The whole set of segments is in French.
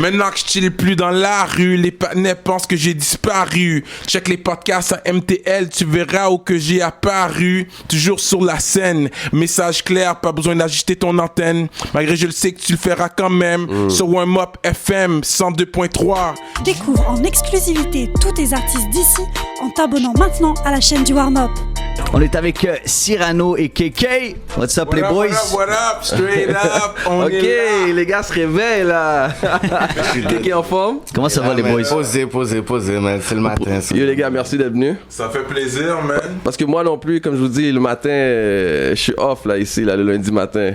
Maintenant que je chill plus dans la rue, les panais pensent que j'ai disparu. Check les podcasts à MTL, tu verras où que j'ai apparu. Toujours sur la scène, message clair, pas besoin d'ajuster ton antenne. Malgré je le sais que tu le feras quand même. Sur Warm Up FM 102.3. Découvre en exclusivité tous tes artistes d'ici en t'abonnant maintenant à la chaîne du Warm Up. On est avec Cyrano et KK. What's up, les boys? What up, straight up. On Ok, est là. les gars se réveillent là. KK en forme? Comment ça va, les boys? Posez, man. C'est le matin. ça. Yo les gars, merci d'être venus. Ça fait plaisir, man. Parce que moi non plus, comme je vous dis, le matin, je suis off là ici, là, le lundi matin.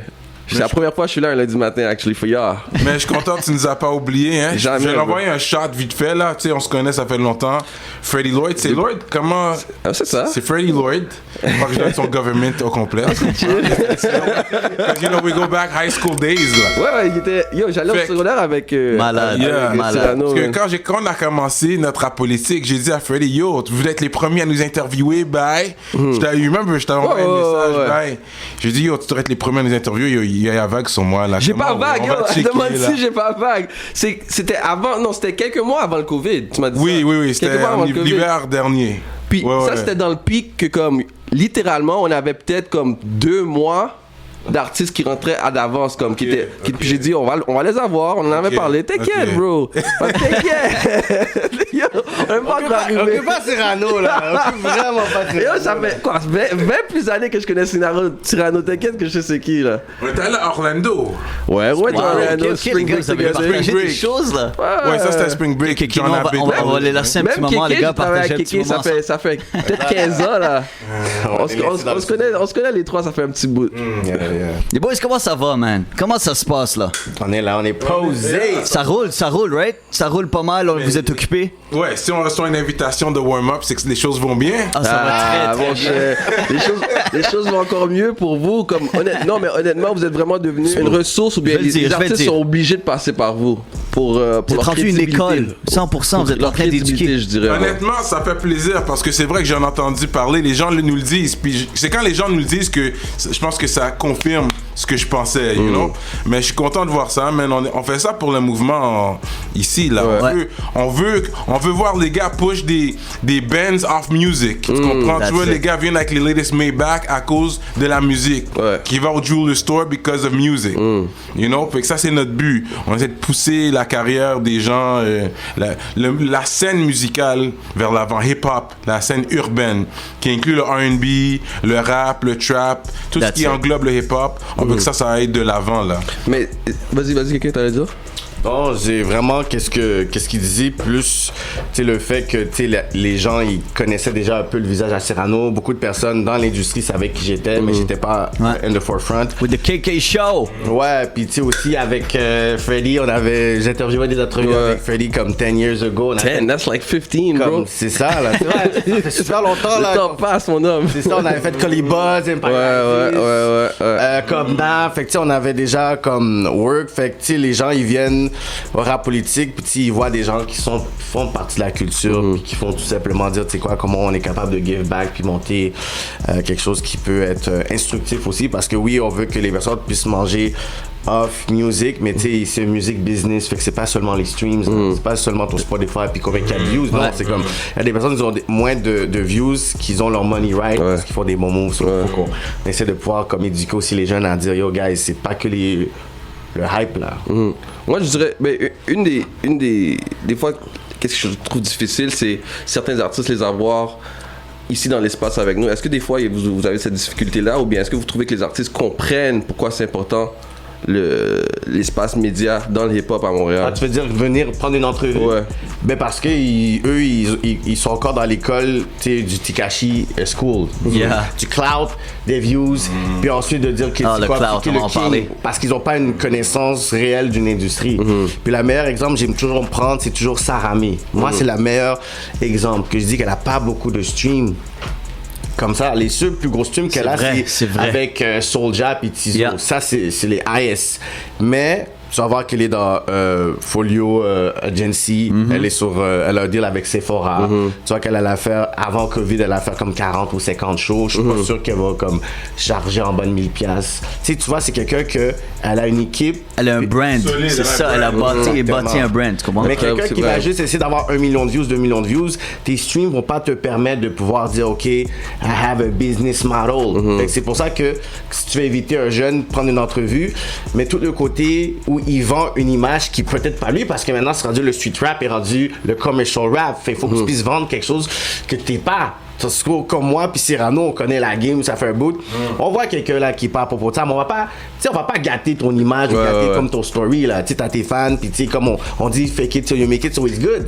C'est la première fois que je suis là un lundi matin, actually, for y'all. Mais je suis content que tu nous as pas oublié, hein. Jamais, Je vais bro. l'envoyer un shot vite fait, là. Tu sais, on se connaît, ça fait longtemps. Freddie Lloyd, c'est Lloyd? Comment? Ah, c'est ça? C'est Freddie Lloyd. Faut que je donne son government au complet. Because, you know, we go back high school days, là. Ouais, il était. Yo, j'allais Fait- au secondaire avec. Malade, Yeah. malade. Cyrano, Parce man. que quand on a commencé notre rap politique, j'ai dit à Freddie, yo, vous êtes les premiers à nous interviewer, bye. Je t'avais eu, même, je t'avais envoyé un message, ouais. bye. J'ai dit, yo, tu devrais être les premiers à nous interviewer, yo, il y a vague sur moi, là. J'ai pas Comment vague, on yo. va checker, Demande là. si j'ai pas vague. C'était avant. Non, c'était quelques mois avant le Covid. Tu m'as dit Oui, ça. oui, c'était Quelques mois avant le Covid. l'hiver dernier. Puis Ouais, ça, ouais. c'était dans le pic que, comme, littéralement, on avait peut-être comme 2 mois d'artistes qui rentraient à d'avance, comme, qui étaient. Puis j'ai dit, on va les avoir, on en avait Ok, parlé. T'inquiète, ok. bro. T'inquiète. Yo, on est pas encore On arrivé. peut pas Cyrano, là. On peut vraiment pas Yo, Cyrano. ça fait quoi, 20 plus années que je connais Cyrano. T'inquiète que je sais c'est qui, là. On était allé à Orlando. Ouais, Wow, Orlando, ok, les Spring gars, Break vous avez together. partagé Spring des Break. choses, là. Ouais, ça c'était Spring Break. KK, J'en nous, avais on va les laisser un petit moment, les gars, partager un petit Kéké, moment. ça fait peut-être 15 ans, là. On se connaît les trois, ça fait un petit bout. Yeah. Les boys, comment ça va, man? Comment ça se passe, là? On est là, on est posé. Ça roule, right? Ça roule pas mal, vous êtes occupés? Ouais, si on reçoit une invitation de warm-up, c'est que les choses vont bien. Ah, ça va très, bon, très bien. les choses vont encore mieux pour vous. Comme, honnêtement, vous êtes vraiment devenu une ressource ou bien Je vais le dire, les je vais le artistes dire. sont obligés de passer par vous pour Vous leur êtes rendu une crédibilité. école, 100%, vous êtes en Leur train crédibilité, d'éduquer. je dirais. Honnêtement, ça fait plaisir parce que c'est vrai que j'en ai entendu parler, les gens nous le disent, puis c'est quand les gens nous le disent que je pense que ça confirme ce que je pensais, you know. Mais je suis content de voir ça, man. On fait ça pour le mouvement ici, là. Ouais. On veut voir les gars push des bands off music. Tu comprends? Tu vois, that's les it. gars viennent avec les latest Maybach à cause de la musique. Ouais. Qui va au jewelry store because of music. You know? Fait que ça, c'est notre but. On essaie de pousser la carrière des gens, la scène musicale vers l'avant, hip-hop, la scène urbaine, qui inclut le R&B, le rap, le trap, tout ce That's qui it. englobe le hip-hop. On veut que ça aille de l'avant, là. Mais vas-y, quelqu'un t'allais dire? Bon, j'ai vraiment qu'est-ce qu'il disait, plus tu sais, le fait que tu sais, les gens ils connaissaient déjà un peu le visage à Cyrano. Beaucoup de personnes dans l'industrie savaient qui j'étais, mais j'étais pas Ouais. in the forefront. With the KK Show. Ouais, puis tu sais aussi avec Freddie, j'interviewais des entrevues Ouais. avec Freddie comme 10 years ago. On a 10, fait that's like 15, bro. comme, c'est ça, là. C'est vrai, ça fait super longtemps, là. Le temps passe, mon homme. C'est ça, on avait fait Colibuzz, Empire Ouais. comme NAF, fait que tu sais, on avait déjà comme work, fait que tu sais, les gens ils viennent au rap politique, puis tu sais, ils voient des gens qui font partie de la culture, puis qui font tout simplement dire, tu sais quoi, comment on est capable de give back, puis monter quelque chose qui peut être instructif aussi, parce que oui, on veut que les personnes puissent manger off music, mais tu sais, c'est un music business, fait que c'est pas seulement les streams, là, c'est pas seulement ton Spotify, puis combien il y a de views, non, c'est comme, il y a des personnes qui ont moins de views, qu'ils ont leur money right, parce qu'ils font des bons moves, so faut qu'on essaie de pouvoir comme éduquer aussi les jeunes à dire, yo guys, c'est pas que le hype là. Moi, je dirais, une des fois, qu'est-ce que je trouve difficile, c'est certains artistes les avoir ici dans l'espace avec nous. Est-ce que des fois, vous avez cette difficulté-là, ou bien est-ce que vous trouvez que les artistes comprennent pourquoi c'est important l'espace média dans le hip-hop à Montréal? Ah, tu veux dire venir prendre une entrevue? Ouais. Ben parce que ils sont encore dans l'école, tu sais, du Tekashi School. Yeah. Du clout, des views, puis ensuite de dire que Ah, c'est le quoi, clout, qui est on va le en king, parler. parce qu'ils n'ont pas une connaissance réelle d'une industrie. Puis le meilleur exemple, j'aime toujours prendre, c'est toujours Saramé. Moi, c'est le meilleur exemple que je dis qu'elle a pas beaucoup de streams. Comme ça, les seuls plus gros streams qu'elle a, vrai, c'est c'est vrai. avec Soulja et Tizo. Yeah. Ça, c'est les IS. Mais tu vas voir qu'elle est dans Folio Agency. Elle est sur, elle a un deal avec Sephora. Tu vois qu'elle allait faire, avant Covid, elle a fait comme 40 ou 50 shows. Je suis pas sûr qu'elle va comme charger en bas de 1000$. Tu sais, tu vois, c'est quelqu'un elle a une équipe. Elle a un brand, Solide, c'est ça, elle a bâti un brand, tu comprends? Mais quelqu'un c'est qui vrai. va juste essayer d'avoir 1 million de views, 2 millions de views, tes streams vont pas te permettre de pouvoir dire, OK, I have a business model. Fait que c'est pour ça que si tu veux éviter un jeune, prendre une entrevue, mais tout le côté où il vend une image qui peut-être pas lui, parce que maintenant, c'est rendu le street rap, est rendu le commercial rap. Fait qu'il faut que tu puisses vendre quelque chose que t'es pas. Parce que comme moi puis Cyrano, on connaît la game, ça fait un bout. On voit quelqu'un là qui parle pour ça, mais on va pas gâter ton image ou gâter comme ton story là. Tu sais, t'as tes fans, puis tu sais, comme on dit, fake it till you make it, so it's good.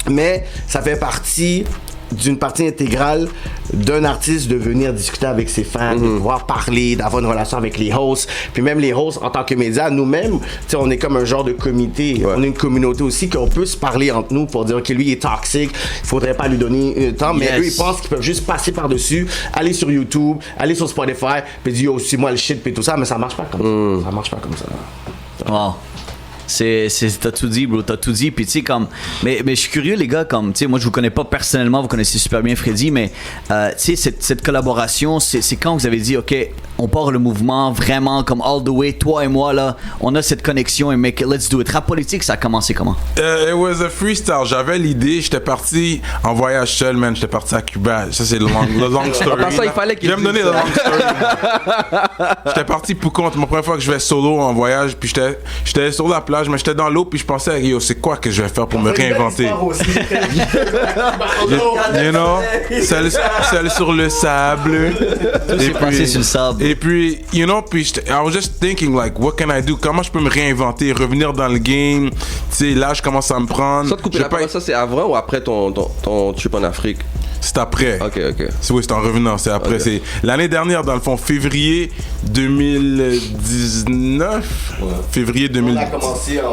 Mais ça fait partie d'une partie intégrale d'un artiste de venir discuter avec ses fans, de pouvoir parler, d'avoir une relation avec les hosts. Puis même les hosts, en tant que médias, nous-mêmes, tu sais, on est comme un genre de comité. On est une communauté aussi qu'on peut se parler entre nous pour dire que lui est toxique, il faudrait pas lui donner le temps. Mais eux, ils pensent qu'ils peuvent juste passer par-dessus, aller sur YouTube, aller sur Spotify, puis dire, oh, c'est moi le shit, puis tout ça. Mais ça marche pas comme ça. Ça marche pas comme ça. Wow. T'as tout dit, bro, t'as tout dit. Puis tu sais, comme. Mais je suis curieux, les gars, comme. Tu sais, moi, je vous connais pas personnellement, vous connaissez super bien Freddy, mais tu sais, cette collaboration, c'est quand vous avez dit, OK, on part le mouvement vraiment comme all the way, toi et moi, là, on a cette connexion et make it, let's do it. Rap politique, ça a commencé comment? It was a freestyle. J'avais l'idée, j'étais parti en voyage seul, man. J'étais parti à Cuba. Ça, c'est le long story. Par ça, il fallait qu'il Je vais me donner le long story. J'étais parti pour compte. Ma première fois que je vais solo en voyage, puis j'étais sur la plage, mais j'étais dans l'eau, puis je pensais, yo, c'est quoi que je vais faire pour me réinventer? You know? Celle sur le sable. J'ai passé sur le sable. Et puis, you know, puis I was just thinking, like, what can I do? Comment je peux me réinventer, revenir dans le game? Tu sais, là, je commence à me prendre. Ça te couper la parole, ça c'est avant ou après ton trip en Afrique? C'est après. Ok. C'est en revenant, c'est après. Ok. C'est l'année dernière, dans le fond, février 2019. Février 2019.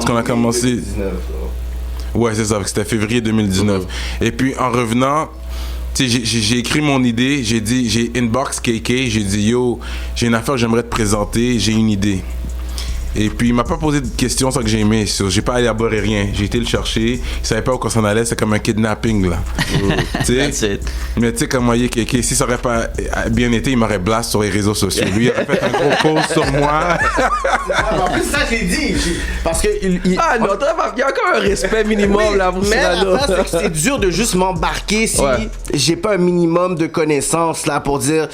On a commencé. 2019. Ouais, c'est ça, c'était février 2019. Et puis en revenant, tu sais, j'ai écrit mon idée, j'ai inbox KK, j'ai dit yo, j'ai une affaire que j'aimerais te présenter, j'ai une idée. Et puis il m'a pas posé de questions, ça que j'ai aimé. J'ai pas élaboré rien. J'ai été le chercher. Il savait pas où qu'on s'en allait. C'est comme un kidnapping là. That's it. Mais tu sais comment il est Kéké. Si ça aurait pas bien été, il m'aurait blast sur les réseaux sociaux. Lui, il aurait fait un gros post sur moi. En plus, ça, j'ai dit. Parce que. Ah non, il y a encore un respect minimum là pour mais Cyrano. la face, c'est que c'est dur de juste m'embarquer si j'ai pas un minimum de connaissances là pour dire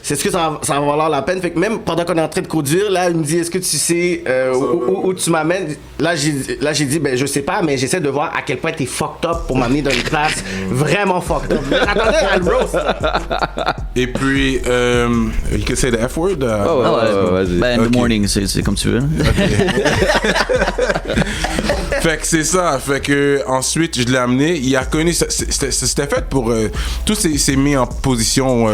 c'est ce que ça va valoir la peine. Fait que même pendant qu'on est en train de conduire, là, il me dit est-ce que tu sais où tu m'amènes? Là, j'ai dit ben je sais pas, mais j'essaie de voir à quel point t'es fucked up pour m'amener dans une place vraiment fucked up. Attendez à le roast. Et puis, you can say the F word? Vas-y. Ben, in the morning, c'est comme tu veux. Fait que c'est ça. Fait que ensuite, je l'ai amené. Il a connu. C'était fait pour. Tout s'est mis en position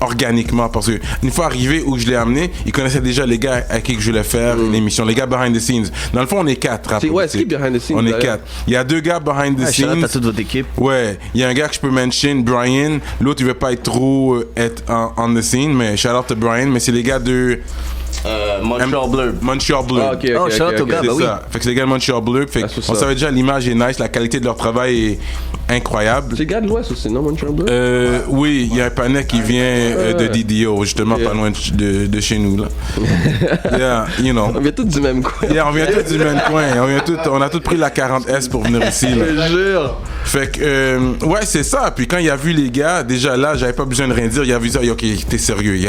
organiquement. Parce que une fois arrivé où je l'ai amené, il connaissait déjà les gars à qui que je voulais faire l'émission. Les gars behind the scenes. Dans le fond, on est 4. C'est qui behind the scenes? On est 4. Il y a 2 gars behind the scenes. T'as toute votre équipe. Ouais, il y a un gars que je peux mention, Brian. L'autre, il veut pas être trop être on the scene, mais shout out to Brian. Mais c'est les gars de Montreal Bleu. Montreal Bleu. Ah, ok. shout out au gars, C'est bah oui. ça. Fait que c'est les gars de Montreal Bleu. Fait c'est on ça. savait déjà l'image est nice, la qualité de leur travail est incroyable. C'est le gars de l'Ouest aussi, non, Montreal Bleu? Oui, il y a un panel qui vient de DDO, justement pas loin de chez nous là. Yeah, you know. On vient tous du même coin. Yeah, on vient tous du même coin. On a tous pris la 40S pour venir ici là. Je jure. Fait que, ouais, c'est ça. Puis quand il a vu les gars, déjà là, j'avais pas besoin de rien dire. Il a vu ça, ok, t'es sérieux.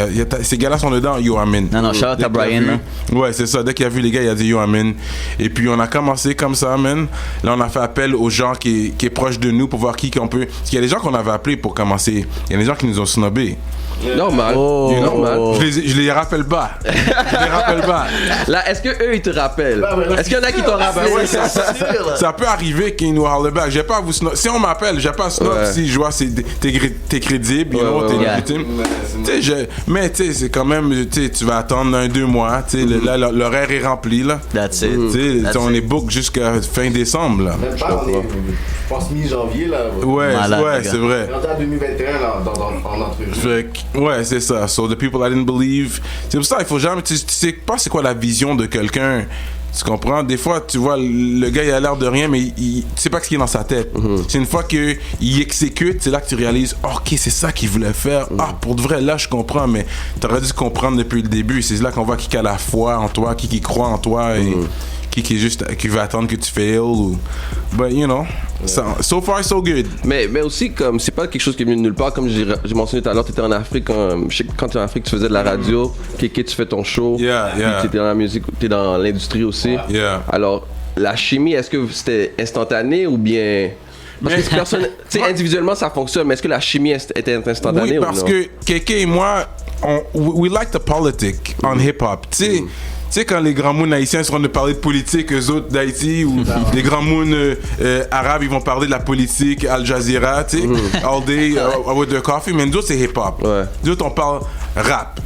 Ces gars-là sont dedans, yo, amen. Non, shout out à Brian, là. Ouais, c'est ça. Dès qu'il a vu les gars, il a dit yo, amen. Et puis on a commencé comme ça, man. Là, on a fait appel aux gens qui est proche de nous pour voir qui qu'on peut. Parce qu'il y a des gens qu'on avait appelés pour commencer. Il y a des gens qui nous ont snobés. Normal. Oh. Normal. Je les rappelle pas. Là, est-ce que eux ils te rappellent? Est-ce qu'il y en a qui t'ont rappelé? Ouais, ça peut arriver qu'ils nous parlent back. J'ai pas à vous snob. Si on m'appelle, j'ai pas à snob si je vois t'es crédible, you know, t'es légitime. Mais tu sais, c'est quand même, tu vas attendre 1-2 mois. Là, l'horaire est rempli là. That's it. That's On it. est book jusqu'à fin décembre là. Même pas, je pense mi-janvier là. Ouais, Malade, ouais, les gars. c'est vrai. On est en 2021 là, en entrevue. Fait que, ouais, c'est ça. So the people I didn't believe. C'est pour ça, il faut jamais. Tu sais pas c'est quoi la vision de quelqu'un Tu comprends? Des fois, tu vois, le gars, il a l'air de rien, mais tu sais pas ce qui est dans sa tête. C'est une fois qu'il exécute, c'est là que tu réalises, ok, c'est ça qu'il voulait faire. Ah, pour de vrai, là, je comprends, mais t'aurais dû comprendre depuis le début. C'est là qu'on voit qui a la foi en toi, qui croit en toi, et qui est juste, qui veut attendre que tu fails. But, you know, so far, so good. Mais aussi, comme c'est pas quelque chose qui est venu de nulle part, comme j'ai mentionné tout à l'heure, tu étais en Afrique, je sais que quand tu es en Afrique, tu faisais de la radio, Kéké, tu fais ton show, tu étais dans la musique, tu es dans l'industrie aussi. Alors, la chimie, est-ce que c'était instantané ou bien. Parce que personne. Tu sais, individuellement, ça fonctionne, mais est-ce que la chimie était instantanée ou non? Oui, parce que Kéké et moi, we like the politic on hip-hop. Tu sais, quand les grands moons haïtiens seront de parler de politique, eux autres d'Haïti, ou les grands moons arabes, ils vont parler de la politique, Al Jazeera, tu sais, all day with their coffee, mais nous autres, c'est hip-hop. Nous autres, on parle rap.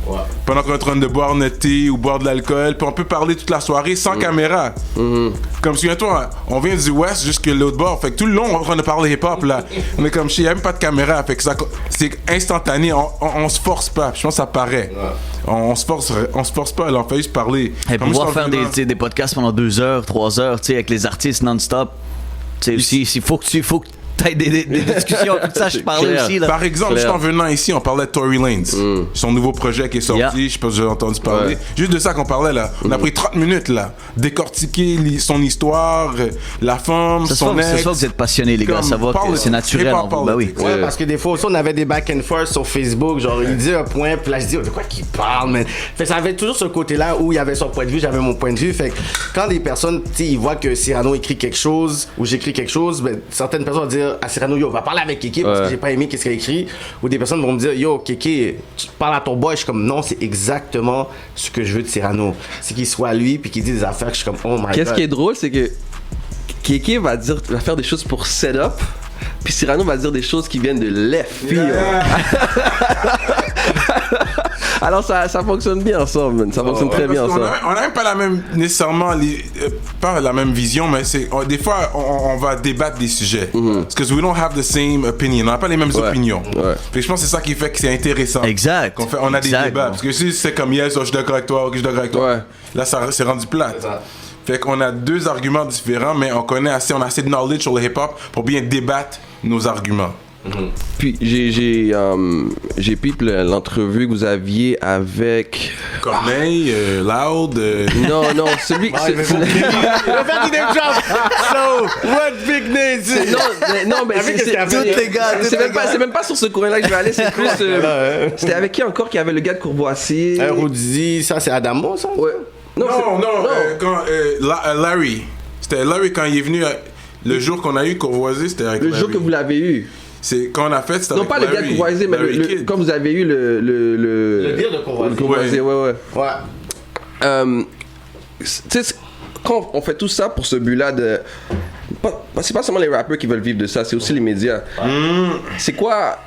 Pendant qu'on est en train de boire notre thé ou boire de l'alcool, puis on peut parler toute la soirée sans caméra. Comme souviens-toi, on vient du West jusque l'autre bord, fait que tout le long, on est en train de parler hip-hop, là. On est comme, il n'y a même pas de caméra, fait que c'est instantané, on se force pas, je pense que ça paraît. On se force pas, là, on fait juste parler. Et pouvoir faire des podcasts pendant 2 heures, 3 heures, tu sais, avec les artistes non-stop. Tu sais, il faut que t'aies des discussions, tout ça, je parlais aussi. Là. Par exemple, juste en venant ici, on parlait de Tory Lanez. Son nouveau projet qui est sorti, je sais pas si j'ai entendu parler. Juste de ça qu'on parlait, là. On a pris 30 minutes, là. Décortiquer son histoire, la femme, son ex. C'est ça que vous êtes passionnés, les gars. Ça va que c'est naturel en vous. Bah oui. Ouais, parce que des fois aussi, on avait des back and forth sur Facebook. Genre, il disait un point, puis là, je dis, de quoi qu'il parle, man? Fait que ça avait toujours ce côté-là où il y avait son point de vue, j'avais mon point de vue. Fait que quand des personnes, tu sais, ils voient que Cyrano écrit quelque chose, ou j'écris quelque chose, ben, certaines personnes vont dire à Cyrano, yo, va parler avec Kéké parce que j'ai pas aimé qu'est-ce qu'il a écrit. Ou des personnes vont me dire, yo, Kéké, tu parles à ton boy. Je suis comme, non, c'est exactement ce que je veux de Cyrano. C'est qu'il soit lui, puis qu'il dise des affaires que je suis comme, oh my god. Qu'est-ce qui est drôle, c'est que Kéké va faire des choses pour setup, puis Cyrano va dire des choses qui viennent de left field. Alors ça fonctionne bien ensemble, man. Ça fonctionne très bien ensemble. On n'a même pas la même, nécessairement, pas la même vision, mais des fois, on va débattre des sujets. Parce que we don't have the same opinion. On n'a pas les mêmes opinions. Fait que je pense que c'est ça qui fait que c'est intéressant. Exact. On a des débats. Parce que si c'est comme yes, je suis d'accord avec toi, ok, je suis d'accord avec toi. Là, ça c'est rendu plate. Fait qu'on a 2 arguments différents, mais on a assez de knowledge sur le hip-hop pour bien débattre nos arguments. Puis j'ai pipé l'entrevue que vous aviez avec Corneille, Loud. Non, celui. Il va faire du name drop. So, what big name? Non, mais c'est même pas sur ce courant-là que je vais aller. C'est plus. C'était avec qui encore qui avait le gars de Courvoisier? Rudy, ça c'est Adamo, ça? Ouais. Non. Larry. C'était Larry quand il est venu. Le jour qu'on a eu Courvoisier, c'était avec le Larry. jour que vous l'avez eu. C'est quand on a fait, c'était non, pas Larry. Le gars de Courvoisier, mais quand vous avez eu le dire de Courvoisier. Le Courvoisier, ouais. Tu sais, quand on fait tout ça pour ce but-là de. C'est pas seulement les rappeurs qui veulent vivre de ça, c'est aussi les médias. C'est quoi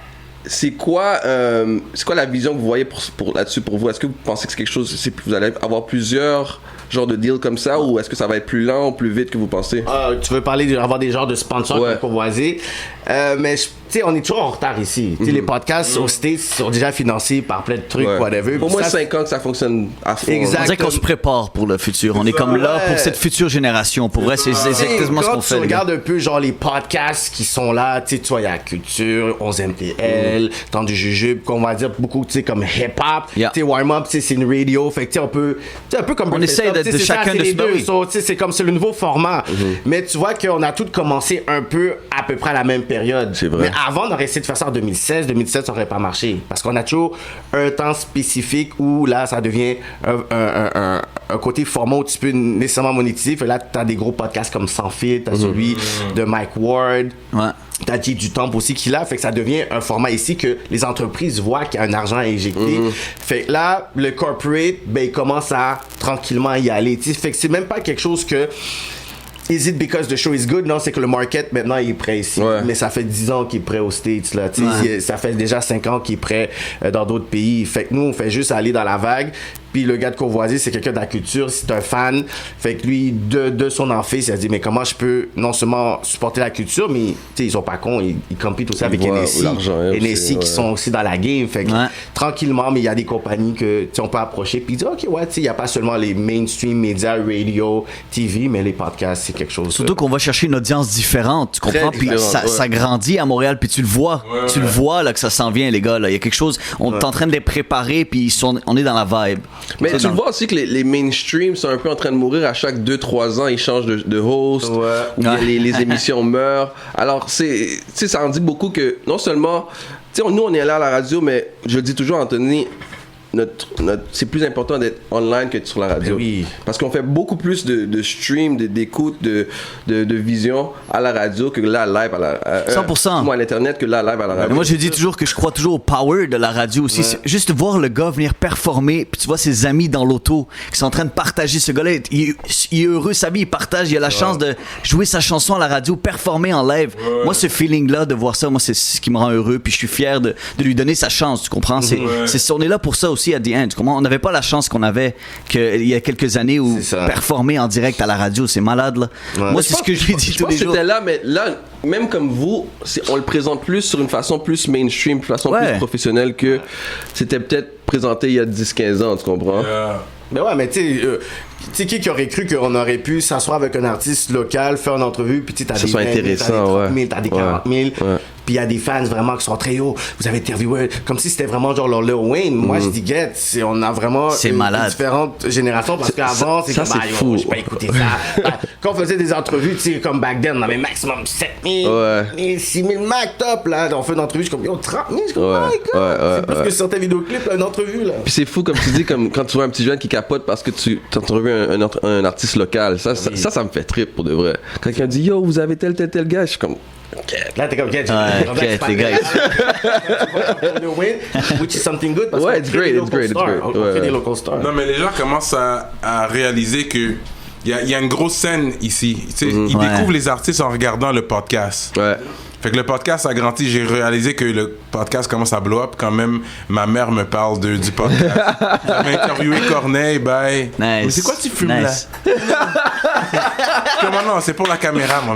la vision que vous voyez là-dessus pour vous? Est-ce que vous pensez que c'est quelque chose, vous allez avoir plusieurs genres de deals comme ça, ou est-ce que ça va être plus lent ou plus vite que vous pensez? Tu veux parler d'avoir des genres de sponsors comme Courvoisier, mais tu sais, on est toujours en retard ici. Tu sais, les podcasts aux States sont déjà financés par plein de trucs, whatever. Pour moi, 5 ans que ça fonctionne à fond. Exactement. On dirait qu'on se prépare pour le futur. On est comme là pour cette future génération. Pour vrai, c'est exactement ce qu'on fait. Quand tu regardes un peu genre les podcasts qui sont là, tu sais, tu vois, il y a Culture, 11MTL, Temps du Jujube, qu'on va dire beaucoup, tu sais, comme hip-hop. Tu sais, Warm-Up, tu sais, c'est une radio. Fait que tu sais, on peut, tu sais, un peu comme on essaie de chacun de se tu sais, c'est comme c'est le nouveau format. Mais tu vois qu'on a tous commencé un peu à peu près à la même période. C'est vrai. Mais avant, on aurait essayé de faire ça en 2016, 2017, ça aurait pas marché. Parce qu'on a toujours un temps spécifique où là, ça devient un côté format où tu peux nécessairement monétiser. Fait là, t'as des gros podcasts comme Sans Fil, t'as celui de Mike Ward. T'as Jay du Temple aussi qui l'a, fait que ça devient un format ici que les entreprises voient qu'il y a un argent à injecter. Fait que là, le corporate, ben, il commence à tranquillement y aller. T'sais. Fait que c'est même pas quelque chose que is it because the show is good? Non, c'est que le market maintenant il est prêt ici. Mais ça fait 10 ans qu'il est prêt aux States. Là. Ça fait déjà 5 ans qu'il est prêt dans d'autres pays. Fait que nous, on fait juste aller dans la vague. Puis le gars de Courvoisier, c'est quelqu'un de la culture, c'est un fan. Fait que lui, de son enfance, il a dit, mais comment je peux non seulement supporter la culture, mais ils sont pas cons, ils compitent aussi avec NSI qui sont aussi dans la game. Fait que tranquillement, mais il y a des compagnies que on peut approcher. Puis il dit, OK, ouais, il n'y a pas seulement les mainstream médias, radio, TV, mais les podcasts, c'est quelque chose. Surtout qu'on va chercher une audience différente, tu comprends? Puis ça grandit à Montréal, puis tu le vois. Tu le vois là, que ça s'en vient, les gars. Il y a quelque chose, on est en train de les préparer, puis on est dans la vibe. Mais tu le vois aussi que les mainstream sont un peu en train de mourir à chaque 2-3 ans, ils changent de host, ou les émissions meurent. Alors, ça en dit beaucoup que non seulement, nous on est là à la radio, mais je le dis toujours, Anthony, c'est plus important d'être online que sur la radio. Oui. Parce qu'on fait beaucoup plus de stream, d'écoute, de vision à la radio que là live à la 100%. Moi à l'internet que là live à la radio. Moi je dis toujours que je crois toujours au power de la radio aussi. Juste voir le gars venir performer, puis tu vois ses amis dans l'auto qui sont en train de partager. Ce gars-là, il est heureux, sa vie, il partage, il a la chance de jouer sa chanson à la radio, performer en live. Moi ce feeling-là de voir ça, moi c'est ce qui me rend heureux, puis je suis fier de lui donner sa chance, tu comprends? On est là pour ça aussi. À the end, on n'avait pas la chance qu'on avait il y a quelques années où performer en direct à la radio, c'est malade là. Moi c'est ce que je lui dis tous les jours. C'était là, mais là, même comme vous, on le présente plus sur une façon plus mainstream, une façon plus professionnelle que c'était peut-être présenté il y a 10-15 ans, tu comprends? Mais ouais, mais tu sais, qui aurait cru qu'on aurait pu s'asseoir avec un artiste local, faire une entrevue, puis tu sais, t'as des 20 000, t'as des 30 000, t'as des 40 000, puis il y a des fans vraiment qui sont très hauts. Vous avez interviewé, comme si c'était vraiment genre leur Lil Wayne. Moi, je dis, on a vraiment différentes générations, parce qu'avant, c'est comme, fou. J'ai pas écouté ça. Quand on faisait des entrevues, tu sais, comme back then, on avait maximum 7 000, 6 000 max top, là. On fait une entrevue, je suis comme, 30 000, je suis comme, my God. C'est plus que sur tes vidéoclips, là, une entrevue, là. Puis c'est fou, comme tu dis, comme quand tu vois un petit jeune qui capote parce que tu as entrevu un artiste local. Ça me fait trip pour de vrai. Quand quelqu'un dit, yo, vous avez tel gars, je suis comme, là, t'es comme, les gars. Which is something good. Ouais, it's great. On fait des local stars. Non, mais les gens commencent à réaliser que il y a une grosse scène ici. Ils découvrent les artistes en regardant le podcast. Ouais. Fait que le podcast a grandi. J'ai réalisé que le podcast commence à blow up quand même. Ma mère me parle du podcast. J'avais interviewé Corneille, bye. Nice. Mais c'est quoi tu fumes là? Comment non, c'est pour la caméra, moi.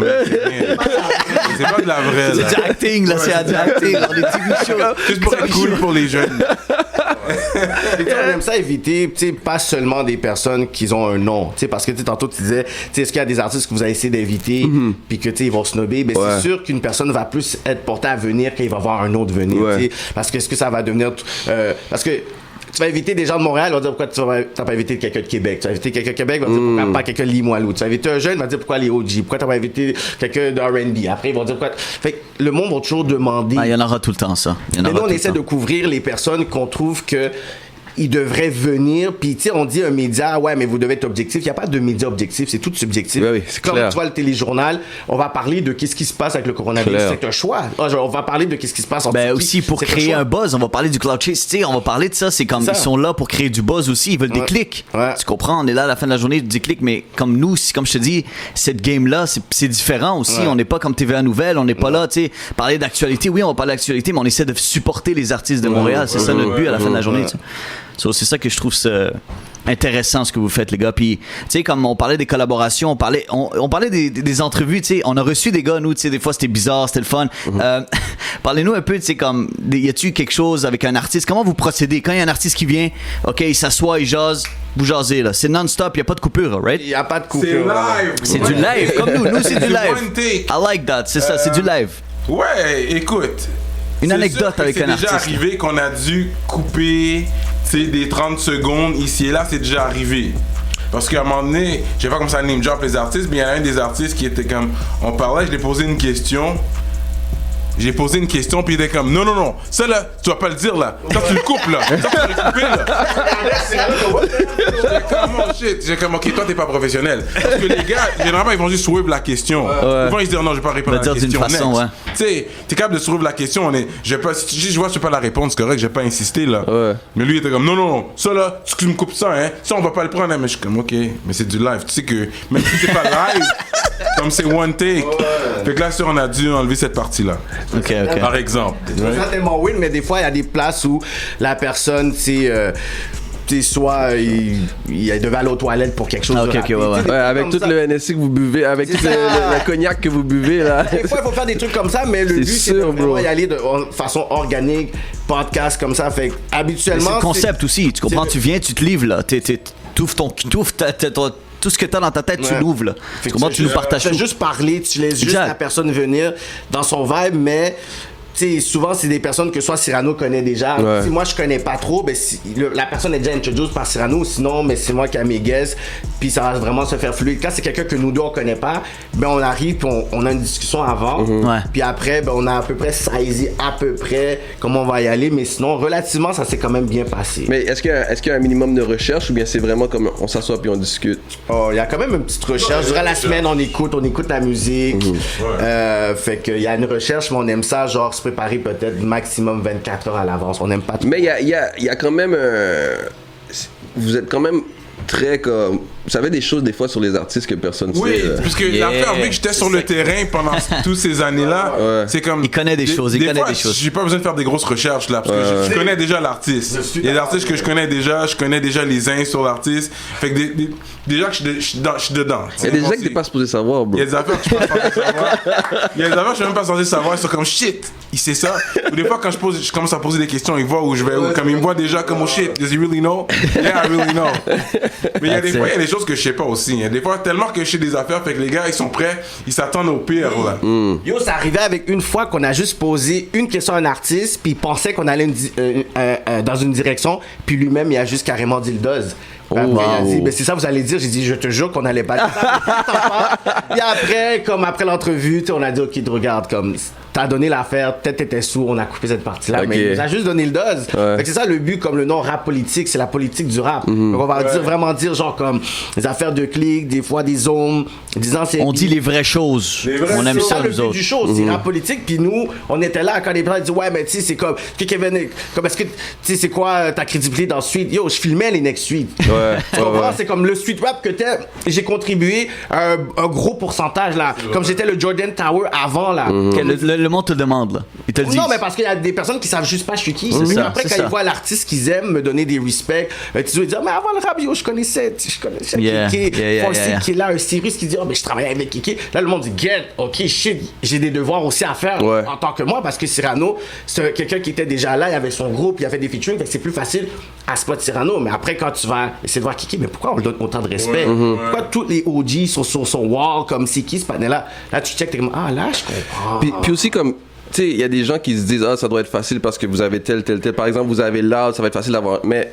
C'est pas de la vraie. C'est du acting, là. C'est du acting. On est TV show. Juste pour être cool pour les jeunes. On aime ça éviter, pas seulement des personnes qui ont un nom, parce que tantôt tu disais, est-ce qu'il y a des artistes que vous avez essayé d'inviter, puis que ils vont snobber, ben c'est sûr qu'une personne va plus être portée à venir quand il va voir un autre venir, parce que est-ce que ça va devenir, parce que tu vas inviter des gens de Montréal, on va dire pourquoi t'as pas invité quelqu'un de Québec. Tu vas inviter quelqu'un de Québec, on va dire pourquoi pas quelqu'un de Limoilou. Tu vas inviter un jeune, on va dire pourquoi les OG. Pourquoi t'as pas invité quelqu'un de R&B. Après, ils vont dire pourquoi. Fait que le monde va toujours demander. Il y en aura tout le temps, ça. Mais nous, on essaie de couvrir les personnes qu'on trouve que ils devraient venir, puis tu sais, on dit un média, ouais, mais vous devez être objectif. Il n'y a pas de média objectif, c'est tout subjectif. Oui, c'est comme clair. tu vois le téléjournal, on va parler de qu'est-ce qui se passe avec le coronavirus. C'est un choix. On va parler de qu'est-ce qui se passe en Turquie. Aussi pour créer un buzz, on va parler du cloud chase. Tu sais, on va parler de ça. C'est comme ils sont là pour créer du buzz aussi. Ils veulent des clics. Tu comprends? On est là à la fin de la journée, des clics, mais comme nous, comme je te dis, cette game-là, c'est différent aussi. On n'est pas comme TVA Nouvelle, on n'est pas là, tu sais, parler d'actualité. Oui, on va parler d'actualité, mais on essaie de supporter les artistes de Montréal. C'est ça notre but à la fin de la journée. So, c'est ça que je trouve intéressant ce que vous faites, les gars. Puis, tu sais, comme on parlait des collaborations, on parlait des entrevues, tu sais, on a reçu des gars, nous, tu sais, des fois c'était bizarre, c'était le fun. Parlez-nous un peu, tu sais, comme, y a-tu quelque chose avec un artiste? Comment vous procédez? Quand il y a un artiste qui vient, OK, il s'assoit, il jase, vous jasez, là. C'est non-stop, il n'y a pas de coupure, right? Il n'y a pas de coupure. C'est live. C'est du live, comme nous, c'est du live. One take. I like that, c'est ça, c'est du live. Ouais, écoute. Une anecdote avec un artiste. C'est déjà arrivé qu'on a dû couper des 30 secondes ici et là, c'est déjà arrivé. Parce qu'à un moment donné, je sais pas comme ça name drop les artistes, mais il y a un des artistes qui était comme, on parlait, je lui ai posé une question. J'ai posé une question, puis il était comme, non, ça là, tu vas pas le dire là. Ça, tu le coupes là. Ça, tu vas le couper là. J'étais comme, oh shit. J'ai comme, ok, toi, t'es pas professionnel. Parce que les gars, généralement, ils vont juste sweep la question. Ils vont se dire, non, je vais pas répondre à la question. Façon, tu sais, t'es capable de sweep la question. Si je vois que je peux pas la répondre, c'est correct, je vais pas insister là. Mais lui, il était comme, non, ça là, tu me coupes ça, hein. Ça, on va pas le prendre, hein. Mais je suis comme, ok, mais c'est du live. Tu sais que, même si c'est pas live, comme c'est one take. Fait que là, on a dû enlever cette partie-là. OK. Par exemple. C'est tellement win, mais des fois, il y a des places où la personne, soit il devait aller aux toilettes pour quelque chose Ah, de ok, rapide. ouais. Tu sais, des Ouais, trucs avec comme tout ça. le NSC que vous buvez, avec C'est tout ça. le cognac que vous buvez, là. Des fois, il faut faire des trucs comme ça, mais le C'est but, c'est de sûr, vraiment bro. y aller de façon organique, podcast comme ça. Fait que, Mais habituellement. c'est le concept aussi, tu comprends? c'est- Tu viens, tu te livres, là. T'ouvres tout ce que t'as dans ta tête, tu Ouais. l'ouvres, là. Fait que Comment tu nous partages fais tout? juste parler, tu laisses juste Exact. la personne venir dans son vibe, mais tu sais, souvent c'est des personnes que soit Cyrano connaît déjà. Ouais. Si moi je connais pas trop, ben, la personne est déjà introduite par Cyrano, sinon mais c'est moi qui ai mes guests, puis ça va vraiment se faire fluide. Quand c'est quelqu'un que nous deux on connaît pas, ben on arrive puis on a une discussion avant, Ouais. puis après ben, on a à peu près saisi à peu près comment on va y aller, mais sinon relativement ça s'est quand même bien passé. Mais est-ce qu'il y a un minimum de recherche ou bien c'est vraiment comme on s'assoit puis on discute? Oh, il y a quand même une petite recherche. Durant la semaine, on écoute la musique. Fait qu'il y a une recherche, mais on aime ça, genre, se préparer peut-être maximum 24 heures à l'avance. On n'aime pas tout. Mais il y a quand même vous êtes quand même très comme... Vous savez des choses des fois sur les artistes que personne Oui, sait. parce que Yeah. l'affaire, vu que j'étais sur le terrain pendant toutes ces années-là, Ouais. c'est comme. Il connaît des choses, il connaît fois, des choses. J'ai pas besoin de faire des grosses recherches là, parce que je connais déjà l'artiste. Il y a des artistes que je connais déjà les uns sur l'artiste. Fait que déjà que je suis dedans. Il y a des gens que t'es pas supposé savoir, bro. Il y a des affaires que je suis pas censé savoir. Il y a des affaires que je suis même pas censé savoir. Ils sont comme shit, il sait ça. Ou des fois, quand je commence à poser des questions, ils voient où je vais. Ou comme ils me voient déjà comme oh shit, does he really know? Yeah, I really know. Mais il y a des fois, il y a des choses que je sais pas aussi. Il y a des fois, tellement que je sais des affaires, fait que les gars, ils sont prêts, ils s'attendent au pire, là. Yo, ça arrivait avec une fois qu'on a juste posé une question à un artiste, puis il pensait qu'on allait dans une direction, puis lui-même, il a juste carrément dit le dose. Après, il a dit, ben, c'est ça, vous allez dire. J'ai dit, je te jure qu'on allait pas dire ça. Et après, comme après l'entrevue, tu sais, on a dit, ok, regarde, comme, t'as donné l'affaire, peut-être t'étais sourd, on a coupé cette partie-là, Ok. mais il nous a juste donné le dose. Ouais. Fait que c'est ça le but, comme le nom rap politique, c'est la politique du rap. Donc on va vraiment dire, genre, comme, les affaires de clics, des fois des zooms, disant c'est. On dit les vraies choses. On aime C'est ça, le nous but autres. du show, c'est rap politique. Puis nous, on était là quand les gens disaient ouais, mais tu sais, c'est comme Kevin, comme est-ce que tu sais, c'est quoi ta crédibilité dans Suite? Yo, je filmais les next Suite. Ouais, Tu comprends? ouais. C'est comme le street rap que t'es. J'ai contribué un gros pourcentage là. Comme j'étais le Jordan Tower avant là. Que le monde te demande, là. Il te le dit. Non, mais parce qu'il y a des personnes qui savent juste pas je suis qui. C'est Puis ça, après, c'est quand ça. ils voient l'artiste qu'ils aiment me donner des respects, tu dois dire, mais avant le rap, yo, je connaissais Yeah, Kiki, yeah, Fonsi yeah. qui est là, un Cyrus qui dit, oh, mais je travaille avec Kiki. Là, le monde dit, get, ok, shit, j'ai des devoirs aussi à faire Ouais. en tant que moi, parce que Cyrano, c'est quelqu'un qui était déjà là, il avait son groupe, il avait des featuring, fait que c'est plus facile à spot Cyrano. Mais après, quand tu vas essayer de voir Kiki, mais pourquoi on lui donne autant de respect? Pourquoi tous les OG sont sur son wall, comme c'est qui ce panel-là? Là, tu check, t'es comme, ah, là, je comprends. Puis aussi comme tu sais, il y a des gens qui se disent ah ça doit être facile parce que vous avez tel. Par exemple, vous avez là, ça va être facile d'avoir. Mais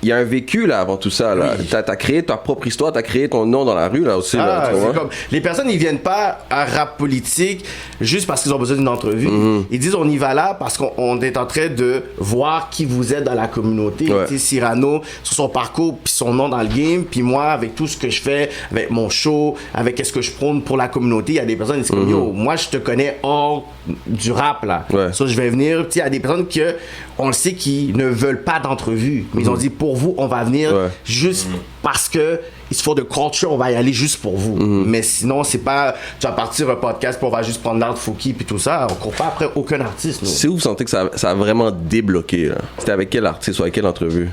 il y a un vécu là avant tout ça là. T'as créé ta propre histoire, t'as créé ton nom dans la rue là aussi là. Ah, Tu vois? c'est comme, les personnes, ils viennent pas à rap politique juste parce qu'ils ont besoin d'une entrevue. Ils disent on y va là parce qu'on est en train de voir qui vous êtes dans la communauté. Ouais. Tu sais, Cyrano, sur son parcours, puis son nom dans le game, puis moi, avec tout ce que je fais, avec mon show, avec ce que je prône pour la communauté, il y a des personnes qui disent comme, yo, moi, je te connais hors du rap, là. Ouais. Ça, je vais venir. Tu sais, il y a des personnes que on le sait qui ne veulent pas d'entrevue. Mais ils ont dit, pour vous, on va venir Ouais. juste parce que il se faut de culture, on va y aller juste pour vous. Mais sinon, c'est pas, tu vas partir un podcast puis on va juste prendre l'art de Fouki puis tout ça. On court pas après aucun artiste, nous. C'est où vous sentez que ça a vraiment débloqué là? C'était avec quel artiste ou avec quelle entrevue?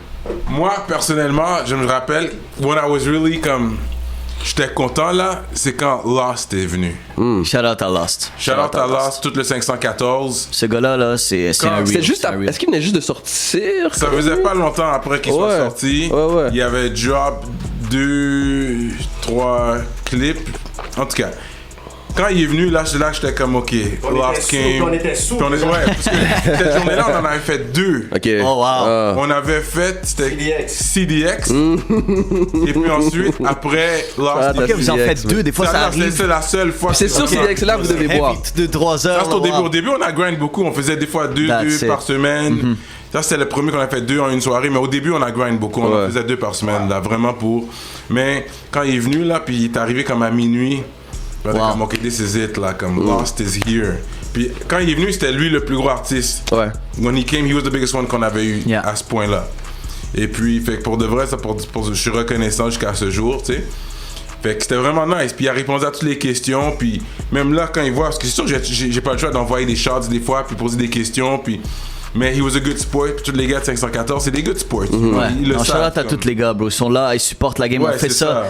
Moi, personnellement, je me rappelle, when I was really comme. J'étais content là, c'est quand Lost est venu. Shout out à Lost. Shout out à Lost, tout le 514. Ce gars-là, là, c'est un real. C'était juste c'est un real. est-ce qu'il venait juste de sortir? Ça faisait pas longtemps après qu'il soit Ouais. sorti. Ouais. Il avait drop 2-3 clips. En tout cas, quand il est venu, là j'étais comme ok, Lost King. On était sous. Puis ouais, parce que cette journée-là, on en avait fait 2. Ok. Oh, wow. Ah. On avait fait, c'était CDX. CDX. Et puis ensuite, après Lost. Ah, Ok, vous en CDX, faites deux, des fois ça arrive. C'est la seule fois. C'est que- sûr, CDX là vous devez boire. 2-3 Ça, heures. c'est au là, début. wow. Au début, on a grind beaucoup. On faisait des fois 2 That's it. par semaine. Ça, c'était le premier qu'on a fait 2 en une soirée. Mais au début, on a grind beaucoup. On en Ouais. faisait 2 par semaine, là, vraiment pour. Mais quand il est venu, là, puis il est arrivé comme à minuit, on était Wow. comme, ok, this is it, là, comme Lost is here. Puis quand il est venu, c'était lui le plus gros artiste. Ouais. When he came, he was the biggest one qu'on avait eu Yeah. à ce point-là. Et puis, fait que pour de vrai, ça, je suis reconnaissant jusqu'à ce jour, tu sais. Fait que c'était vraiment nice. Puis il a répondu à toutes les questions. Puis même là, quand il voit, parce que c'est sûr que j'ai pas le choix d'envoyer des shots des fois, puis poser des questions. Puis mais he was a good sport. Puis tous les gars de 514, c'est des good sports. Ouais. Ils le Non, savent. shout-out à tous les gars, bro. Ils sont là, ils supportent la game. Ouais, On fait c'est ça.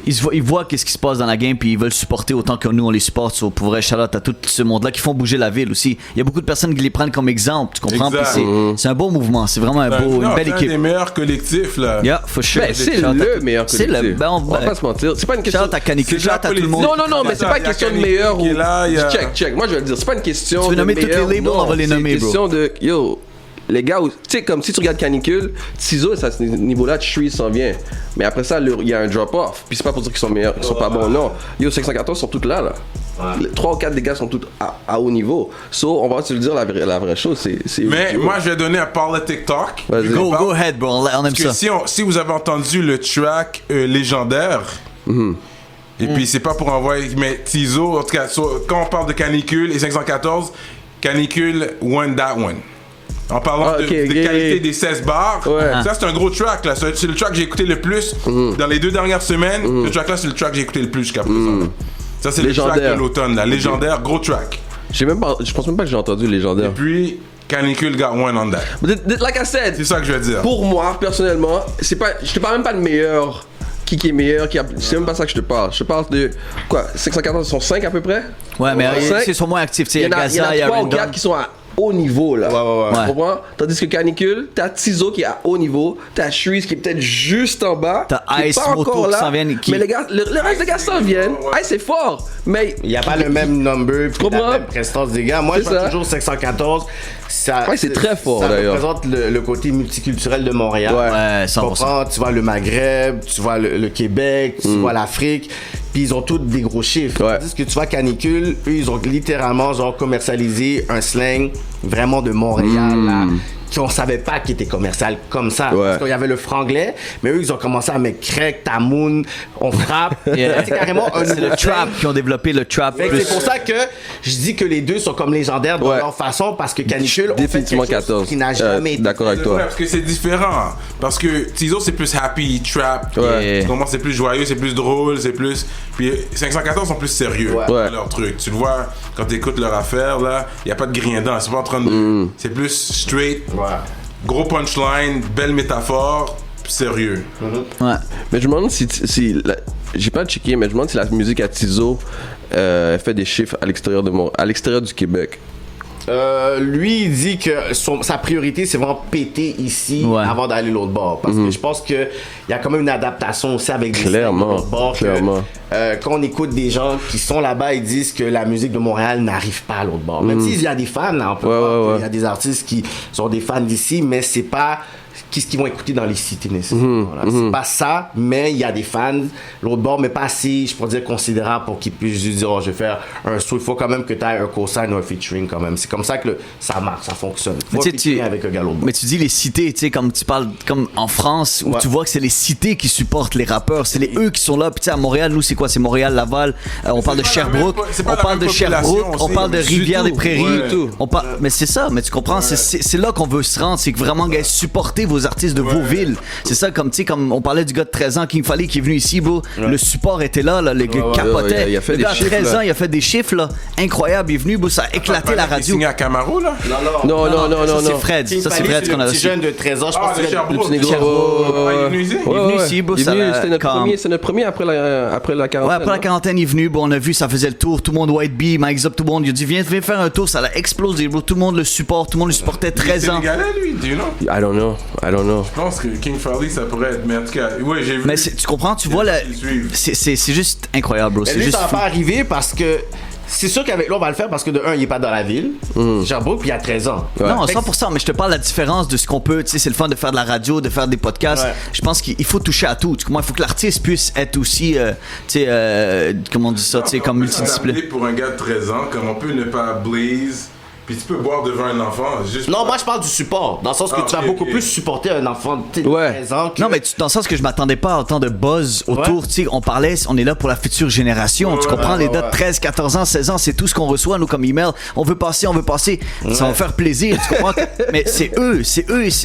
Ils voient qu'est-ce qui se passe dans la game, puis ils veulent supporter autant que nous, on les supporte. So, pour vrai, shout-out à tout ce monde-là qui font bouger la ville aussi. Il y a beaucoup de personnes qui les prennent comme exemple, tu comprends? Puis Exact. c'est un beau mouvement. C'est vraiment une belle C'est un équipe. des meilleurs collectifs, là. Yeah, for sure. Ben, c'est Shout out à le tout- meilleur C'est collectif. le. Ben, On va pas se mentir. C'est pas une question. Shout out à Canicule, C'est shout out à tout le monde. Non, mais c'est pas une question de meilleur ou. Check. Moi, je vais te dire, c'est pas une question. Tu veux de nommer toutes meilleur, les labels, non, on va les nommer, C'est une bro. question de. Yo, les gars, tu sais, comme si tu regardes Canicule, Tizo, à ce niveau-là, Chewy s'en vient. Mais après ça, il y a un drop-off. Puis c'est pas pour dire qu'ils sont meilleurs, qu'ils sont pas bons, non. Yo, 514 sont toutes là. 3 ou 4 des gars sont tous à haut niveau. So, on va se le dire la vraie chose. C'est Mais moi, je vais donner un politic talk. Vas-y. Vu qu'on Go, parle. go ahead, bro. On aime Parce que ça. si vous avez entendu le track légendaire, et puis c'est pas pour envoyer, mais Tizo, en tout cas, quand on parle de Canicule et 514, Canicule won that one. En parlant de qualité des 16 bars, Ouais. ça c'est un gros track là. C'est le track que j'ai écouté le plus dans les 2 dernières semaines. Ce track là, c'est le track que j'ai écouté le plus jusqu'à présent. Ça c'est le track Légendaire. de l'automne là, légendaire, gros track. Je pense même pas que j'ai entendu légendaire. Puis Canicule got one on that. Like I said, C'est ça que je veux dire. pour moi, personnellement, c'est pas, je te parle même pas de meilleur. Qui est meilleur, c'est même pas ça que je te parle. Je te parle de quoi, 514 sont 5 à peu près. Ouais, mais Cinq. ils sont moins actifs. Tu sais, Il y en a Gaza, il y a 3 ou Random. 4 qui sont à haut niveau là. ouais. Tu comprends? Tandis que Canicule, t'as Tizo qui est à haut niveau, t'as Shreeze qui est peut-être juste en bas. T'as qui est Ice pas Moto encore qui là. s'en viennent, qui- Mais les gars, le reste des gars s'en viennent. Ice c'est fort, mais Il n'y a pas le même number, puis comprends? la même prestance des gars. Moi, je C'est vois ça. toujours 514. Ça, Ouais, c'est très fort, ça d'ailleurs. représente le côté multiculturel de Montréal. Ouais. Ouais, Tu 100%. comprends? Tu vois le Maghreb, tu vois le Québec, tu vois l'Afrique, puis ils ont tous des gros chiffres. Ouais. Tandis que tu vois Canicule, eux, ils ont littéralement genre commercialisé un slang vraiment de Montréal, là, qu'on savait pas qu'il était commercial comme ça. Ouais. Parce qu'il y avait le franglais, mais eux, ils ont commencé à mettre crack, tamoun, on frappe. Yeah. C'est carrément un C'est le nouveau trap slang. qui ont développé le trap. Fait que plus. c'est pour ça que je dis que les deux sont comme légendaires dans Ouais. leur façon parce que Canicule ont fait définitivement quelque chose 14. qui n'a jamais été D'accord avec Ouais, toi. parce que c'est différent. Parce que Tizo, c'est plus happy, trap. Ouais. Tu comprends, c'est plus joyeux, c'est plus drôle, c'est plus. Puis 514 sont plus sérieux Ouais. dans Ouais. leur truc. Tu le vois, quand tu écoutes leur affaire, là, il n'y a pas de grindant. C'est pas en train de. C'est plus straight, Ouais. gros punchline, belle métaphore, puis sérieux. Ouais. Mais je me demande si j'ai pas checké, mais je me demande si la musique à Tizo fait des chiffres à l'extérieur à l'extérieur du Québec. Lui, il dit que sa priorité, c'est vraiment péter ici Ouais. avant d'aller l'autre bord. Parce que je pense qu'il y a quand même une adaptation aussi avec des Clairement, slangs de l'autre bord. clairement. Quand on écoute des gens qui sont là-bas, ils disent que la musique de Montréal n'arrive pas à l'autre bord. Même s'il y a des fans, là, on peut Ouais, voir ouais, qu'il y a des artistes qui sont des fans d'ici, mais c'est pas qu'est-ce qu'ils vont écouter dans les cités nécessairement. Voilà. C'est pas ça, mais il y a des fans l'autre bord, mais pas assez, je pourrais dire, considérable pour qu'ils puissent juste dire, oh, je vais faire un saut. Il faut quand même que tu aies un co-sign ou un featuring quand même. C'est comme ça que ça marche, ça fonctionne. Faut Mais un tu sais, featuring avec un gars l'autre bord. Mais tu dis les cités, tu sais, comme tu parles, comme en France, où Ouais. tu vois que c'est les cités qui supportent les rappeurs, c'est eux qui sont là. Puis tu sais, à Montréal, nous, c'est quoi? C'est Montréal, Laval, on parle de pas la Sherbrooke, même- c'est pas on la parle même de Sherbrooke, population on aussi. parle de Du Rivière-des-Prairies. tout, ouais. On parle, mais c'est ça, mais tu comprends, c'est là qu'on veut se rendre, c'est que vraiment, gars, supporter vos artistes de vos villes. C'est ça, comme tu sais, comme on parlait du gars de 13 ans, King Fally, qui est venu ici, bro. Le support était là, le gars capotait. il a fait le des gars à chiffres, 13 là. ans, il a fait des chiffres, là. Incroyable, il est venu, bro, ça a éclaté la Il est radio. signé à Camaro, là. Non, Ça, c'est Fred. King Ça, c'est Fally, Fred qu'on a le petit reçu. jeune de 13 ans, je Ah, pense de que c'est Sherbrooke. Le petit négro. Ah, il est venu ici? Il est venu ici, bro, Il est ça venu, l'a- c'était notre quand- premier, c'est notre premier après la quarantaine. Ouais, après la non? quarantaine, il est venu, bon, on a vu, ça faisait le tour, tout le monde White Bee, Mike Zop, tout le monde, il a dit, viens faire un tour, ça l'a explosé, bro, tout le monde le supporte, tout le monde le supportait 13 ans. Sénégalais, lui, tu know? I don't know. Je pense que King Fally, ça pourrait être. Mais en tout cas, ouais, j'ai vu. Mais tu comprends, tu vois, là, Ils suivent. c'est juste incroyable, bro, Mais c'est lui, juste ça va fou. pas arriver parce que c'est sûr qu'avec lui, on va le faire parce que de un, il est pas dans la ville. Sherbrooke, puis il a 13 ans. Non, Fait que 100%, mais je te parle de la différence de ce qu'on peut, tu sais, c'est le fun de faire de la radio, de faire des podcasts. Ouais. Je pense qu'il faut toucher à tout, tu comprends, il faut que l'artiste puisse être aussi, tu sais, comment on dit ça, tu sais, comme On peut multidisciplinaire. s'adapter pour un gars de 13 ans, comme on peut ne pas blaze, puis tu peux boire devant un enfant. Juste Non, moi je parle du support. Dans le sens que Ah, tu vas ok, beaucoup ok. plus supporter un enfant de Ouais. 13 ans que... Non, mais dans le sens que je m'attendais pas à autant de buzz autour. Ouais. Tu sais, on parlait, on est là pour la future génération. Tu comprends? Les gars de 13, 14 ans, 16 ans, c'est tout ce qu'on reçoit, nous, comme email. On veut passer. Ça va faire plaisir. Tu comprends? Mais c'est eux.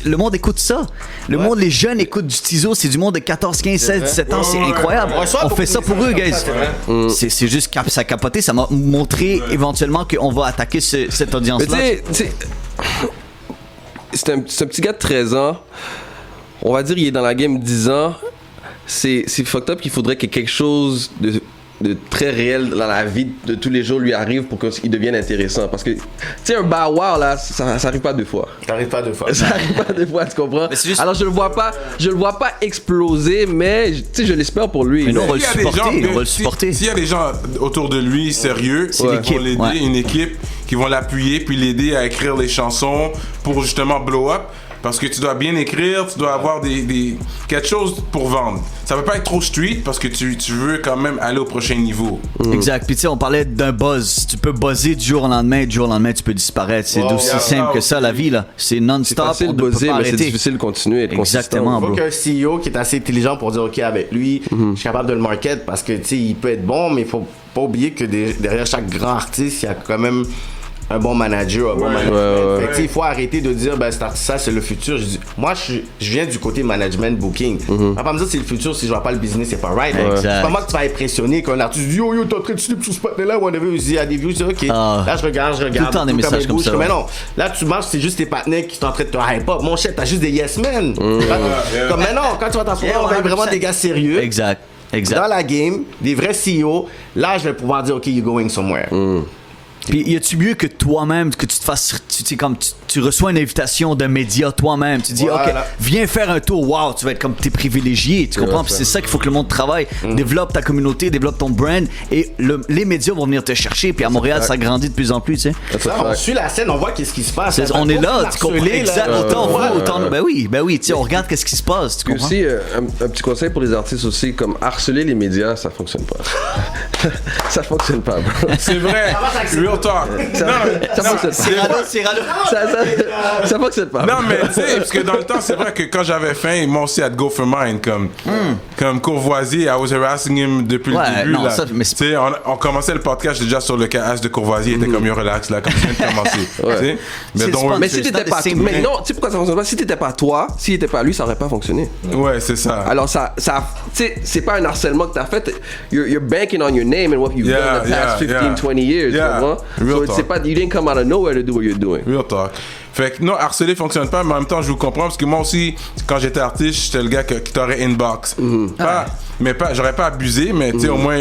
Le monde écoute ça. Le monde, les jeunes écoutent du Tizo. C'est du monde de 14, 15, 16, 17 ans. C'est incroyable. On reçoit On beaucoup fait ça de pour eux, messages guys. comme ça, C'est juste ça a capoté. Ça m'a montré éventuellement qu'on va attaquer cette Mais audience-là. tu sais, c'est un petit gars de 13 ans. On va dire il est dans la game 10 ans. C'est fucked up qu'il faudrait que quelque chose de très réel dans la vie de tous les jours lui arrive pour qu'il devienne intéressant. Parce que, tu sais, un bawar, là, ça arrive pas deux fois. Ça arrive pas deux fois. Ça arrive pas deux fois, tu comprends? Juste... Alors, je le vois pas exploser, mais, tu sais, je l'espère pour lui. Mais nous, on va le S'il y a des supporter, gens- on va le supporter. S'il y a des gens autour de lui sérieux, C'est qui l'équipe, vont l'aider, ouais. une équipe qui vont l'appuyer puis l'aider à écrire les chansons pour justement blow up. Parce que tu dois bien écrire, tu dois avoir quelque chose pour vendre. Ça peut pas être trop street parce que tu veux quand même aller au prochain niveau. Exact. Puis tu sais, on parlait d'un buzz. Tu peux buzzer du jour au lendemain, tu peux disparaître. C'est aussi simple que ça, la vie, là. C'est C'est non-stop, facile on de ne peut buzzer, pas mais c'est arrêter. difficile de continuer. Être Exactement, Il faut bro. qu'un CEO qui est assez intelligent pour dire ok avec lui, je suis capable de le market parce que tu sais il peut être bon, mais il faut pas oublier que derrière chaque grand artiste, il y a quand même un bon manager, un bon management. ouais. Fait que, tu sais, il faut arrêter de dire ben cet artiste-là c'est le futur. Moi je viens du côté management booking. On va pas me dire c'est le futur si je vois pas le business, c'est pas right. Exact. C'est pas moi que tu vas impressionner quand un artiste dit yo t'es en train de slip sur ce patin-là, whatever, il dit à des views, je dis ok. Ah. Là je regarde. Tout le temps des tout messages il comme bouge, ça, Mais ouais. non, là tu marches, c'est juste tes partenaires qui sont en train de te hype up. Mon chef, t'as juste des yes men. Comme mais non, quand tu vas t'asseoir, on va être vraiment des gars sérieux. Exact. Exact. Dans la game, des vrais CEO, là, je vais pouvoir dire, OK, you're going somewhere. Puis y a-tu mieux que toi-même que tu te fasses, tu sais, comme tu reçois une invitation d'un média toi-même, tu dis Voilà. ok, viens faire un tour, wow, tu vas être comme t'es privilégié, tu comprends? Puis c'est ça qu'il faut que le monde travaille, développe ta communauté, développe ton brand et les médias vont venir te chercher. Puis à Montréal, ça grandit de plus en plus, tu sais. Là, on suit la scène, on voit qu'est-ce qui se passe. On est là, tu comprends? Exact. Autant Ouais. vous, autant ben oui, tu sais, on regarde qu'est-ce qui se passe, tu Puis comprends? aussi, un petit conseil pour les artistes aussi, comme harceler les médias, ça fonctionne pas. Ça fonctionne pas, bro. C'est vrai. Real talk. Ça fonctionne pas. Cyrano. Ça fonctionne pas. Non, mais tu sais, parce que dans le temps, c'est vrai que quand j'avais faim, moi aussi, I'd go for mine. Comme Courvoisier, I was harassing him depuis Ouais, le début. non, Là. ça, mais c'est- Tu sais, on commençait le podcast déjà sur le KS de Courvoisier. Il était comme, yo, relax, là, comme tu viens de commencer. Tu sais? Mais C'est don't pas- worry. Mais si C'est t'étais not pas the same mais thing. non, tu sais pourquoi ça fonctionne pas? Si t'étais pas toi, s'il était pas lui, ça aurait pas fonctionné. Ouais, c'est ça. Alors tu sais, c'est pas un harcèlement que t'as fait. You're banking on your name and what you've Yeah, done the past yeah, 15, 20 years. Yeah. Tu vois? Real So talk. c'est pas, you didn't come out of nowhere to do what you're doing. Real talk. Fait que non, harceler fonctionne pas, mais en même temps, je vous comprends parce que moi aussi, quand j'étais artiste, j'étais le gars qui t'aurait inbox. J'aurais pas abusé, mais tu sais, au moins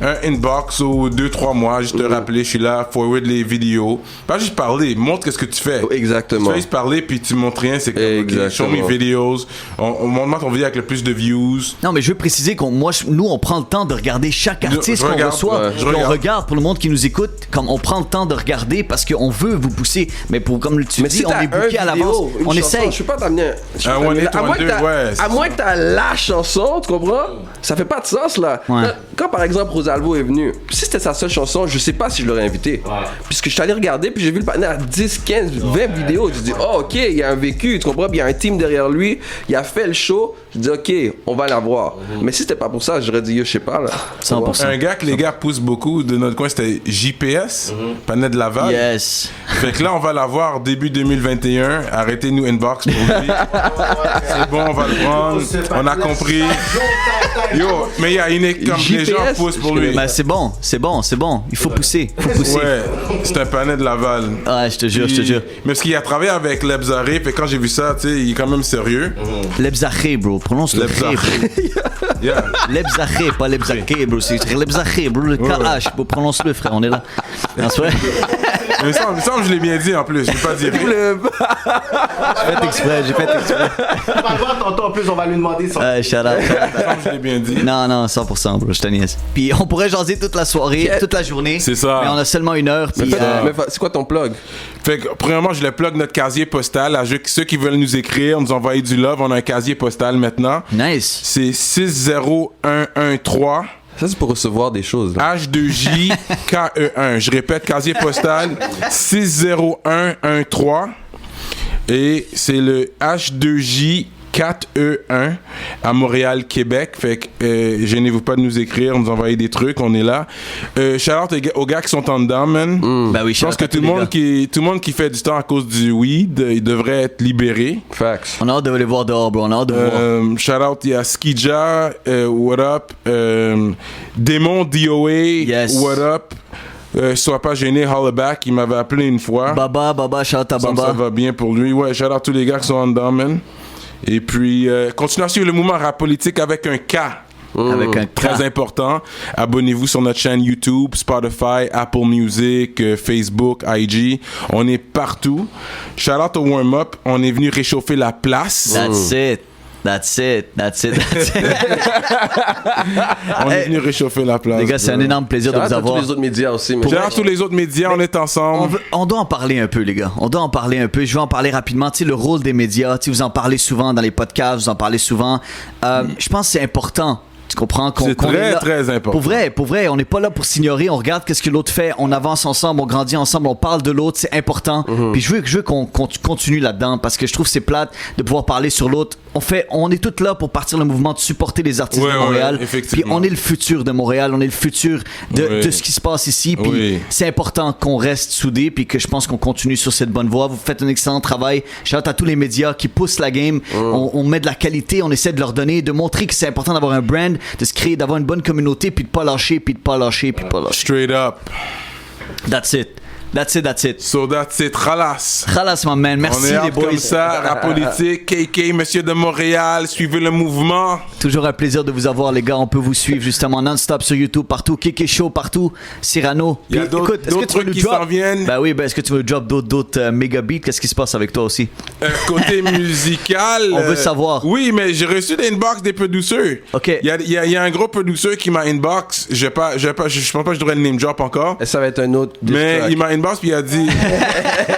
un inbox ou 2-3 mois, juste te rappeler, je suis là, forward les vidéos. Pas juste parler, montre qu'est-ce que tu fais. Exactement. Tu fais juste parler, puis tu montres rien, c'est comme, ok, show me Exactement. videos, on montre ton vidéo avec le plus de views. Non, mais je veux préciser nous, on prend le temps de regarder chaque artiste je qu'on regarde, reçoit. ouais, je Puis on regarde. regarde pour le monde qui nous écoute, comme on prend le temps de regarder parce qu'on veut vous pousser. Mais comme tu Mais dis, si on t'as est booké à l'avance. On essaye. Je peux pas t'amener Un one hit à moins wonder, que t'as- ouais, c'est à moins que t'as la chanson, tu comprends? Ça fait pas de sens là. Ouais. Quand par exemple Rosalvo est venu, si c'était sa seule chanson, je sais pas si je l'aurais invité. Puisque je suis allé regarder, puis j'ai vu le partenaire à 10, 15, 20 vidéos. Je dis, oh ok, il y a un vécu, tu comprends? Puis il y a un team derrière lui, il a fait le show. Je dis, ok, on va l'avoir. Mais si c'était pas pour ça, j'aurais dit, yo, je sais pas là. 100%. Un gars que les gars poussent beaucoup de notre coin, c'était JPS, Panette de Laval. Yes. Fait que là, on va l'avoir début 2021. Arrêtez-nous inbox pour lui. C'est bon, on va le prendre. On a compris. Yo, mais il y a une comme les gens JPS, poussent pour lui. Ben, c'est bon. Il faut pousser. Ouais, c'est un panel de Laval. Ouais, je te jure. Mais parce qu'il a travaillé avec Lebzaré, puis quand j'ai vu ça, tu sais, il est quand même sérieux. Lebzaré, bro. Prononce le Lebzaré. ré. Yeah. Lebzaré, pas Lebzaré, bro. C'est Lebzaré, bro. Le KH. Bro, prononce-le, frère. On est là. Non, c'est vrai. Mais il me semble que je l'ai bien dit en plus. Je l'ai pas dit. J'ai fait exprès. On va le voir tantôt en plus, on va lui demander son. Shout out. Il me semble que je l'ai bien dit. Non, 100%, bro, je te niaise. Puis on pourrait jaser toute la soirée, toute la journée. C'est ça. Mais on a seulement 1 heure. Puis, Mais c'est quoi ton plug? Fait que, premièrement, je le plug notre casier postal à ceux qui veulent nous écrire, nous envoyer du love. On a un casier postal maintenant. nice. C'est 60113 Ça, c'est pour recevoir des choses. Là. H2JKE1. Je répète, casier postal 60113. Et c'est le H2J 4E1 à Montréal, Québec. Fait que gênez-vous pas de nous écrire, nous envoyer des trucs, on est là. Shout-out aux gars qui sont en dedans, man. Ben oui, Je pense que tout le monde qui fait du temps à cause du weed, il devrait être libéré. Facts. On a hâte de les voir dehors, bro. On a hâte de voir. Shout-out, il y a Skija, what up? Démon DOA, Yes. what up? Sois pas gêné, holla back. Il m'avait appelé une fois. Baba, shout out à Ça Baba. va bien pour lui. Ouais, shout out tous les gars qui sont en dedans, man. Et puis, continuez à suivre le mouvement rap politique avec un K. Avec un Très K. important. Abonnez-vous sur notre chaîne YouTube, Spotify, Apple Music, Facebook, IG. On est partout. Shout out au warm-up. On est venu réchauffer la place. That's it. That's it. On est venu réchauffer la place. Les gars, c'est un énorme plaisir de Shout out vous à avoir. tous les autres médias aussi. Mais Shout out tous les autres médias, on est ensemble. On doit en parler un peu, les gars. On doit en parler un peu. Je vais en parler rapidement. Tu sais, le rôle des médias, tu sais, vous en parlez souvent dans les podcasts, vous en parlez souvent. Je pense que c'est important. Tu comprends C'est qu'on très, est là. très important. Pour vrai, on n'est pas là pour s'ignorer. On regarde qu'est-ce que l'autre fait. On avance ensemble, on grandit ensemble, on parle de l'autre. C'est important. Puis je veux qu'on continue là-dedans parce que je trouve que c'est plate de pouvoir parler sur l'autre. On est tous là pour partir le mouvement de supporter les artistes Ouais, de ouais, Montréal. effectivement. Puis on est le futur de Montréal. On est le futur de Oui. ce qui se passe ici. Puis Oui. c'est important qu'on reste soudés puis que je pense qu'on continue sur cette bonne voie. Vous faites un excellent travail. Shout out à tous les médias qui poussent la game. On met de la qualité, on essaie de leur donner, de montrer que c'est important d'avoir un brand, de se créer, d'avoir une bonne communauté, puis de pas lâcher, puis de pas lâcher, puis de pas lâcher. Straight up. That's it. That's it. So that's it. Khalas. Khalas, my man. On Merci est les out boys. comme ça, rap politique, KK, Monsieur de Montréal, suivez le mouvement. Toujours un plaisir de vous avoir, les gars. On peut vous suivre justement non-stop sur YouTube, partout. Keke Show, partout. Cyrano. Il y a Puis, d'autres écoute, est-ce que tu veux trucs nous qui drop? s'en viennent. Ben oui, est-ce que tu veux drop d'autres méga beats? Qu'est-ce qui se passe avec toi aussi? Côté musical. On veut savoir. Oui, mais j'ai reçu des inbox des producers. Ok. Il y a un gros producer qui m'a inbox. Je pense pas que je devrais le name drop encore. ça va être un autre. Mais distrack. il m'a inbox puis il a dit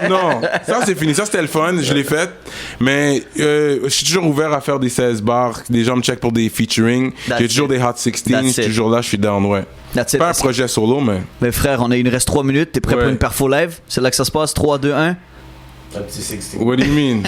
non, ça c'est fini, ça c'était le fun, je l'ai fait. Mais je suis toujours ouvert à faire des 16 bars. Les gens me checkent pour des featuring. That's J'ai toujours it. des Hot 16, That's je suis it. toujours là, je suis down, ouais. That's it. Pas un projet solo, mais. Mais frère, il nous reste 3 minutes. T'es prêt Ouais. pour une perfo live? C'est là que ça se passe? 3, 2, 1. Un petit 16. What do you mean?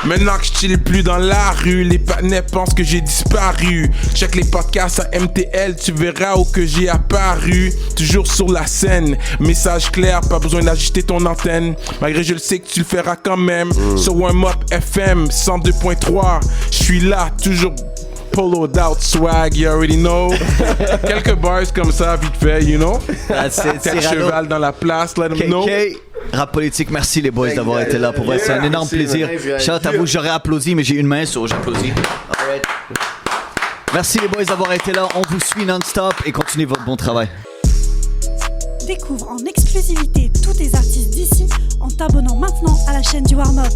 Maintenant que je chill plus dans la rue, les panais pensent que j'ai disparu. Check les podcasts à MTL, tu verras où que j'ai apparu. Toujours sur la scène, message clair, pas besoin d'ajuster ton antenne. Malgré je le sais que tu le feras quand même. Sur Warm Up FM 102.3, je suis là, toujours poloed out swag, you already know. Quelques bars comme ça, vite fait, you know. That's it. Tête Cyrano. cheval dans la place, let them know. KK. Rap politique, merci les boys d'avoir été là. Pour vrai, c'est un énorme merci, plaisir. man. Shout out à vous, j'aurais applaudi, mais j'ai une main, so j'applaudis. Alright. Merci les boys d'avoir été là. On vous suit non-stop et continuez votre bon travail. Découvre en exclusivité tous tes artistes d'ici en t'abonnant maintenant à la chaîne du Warm Up.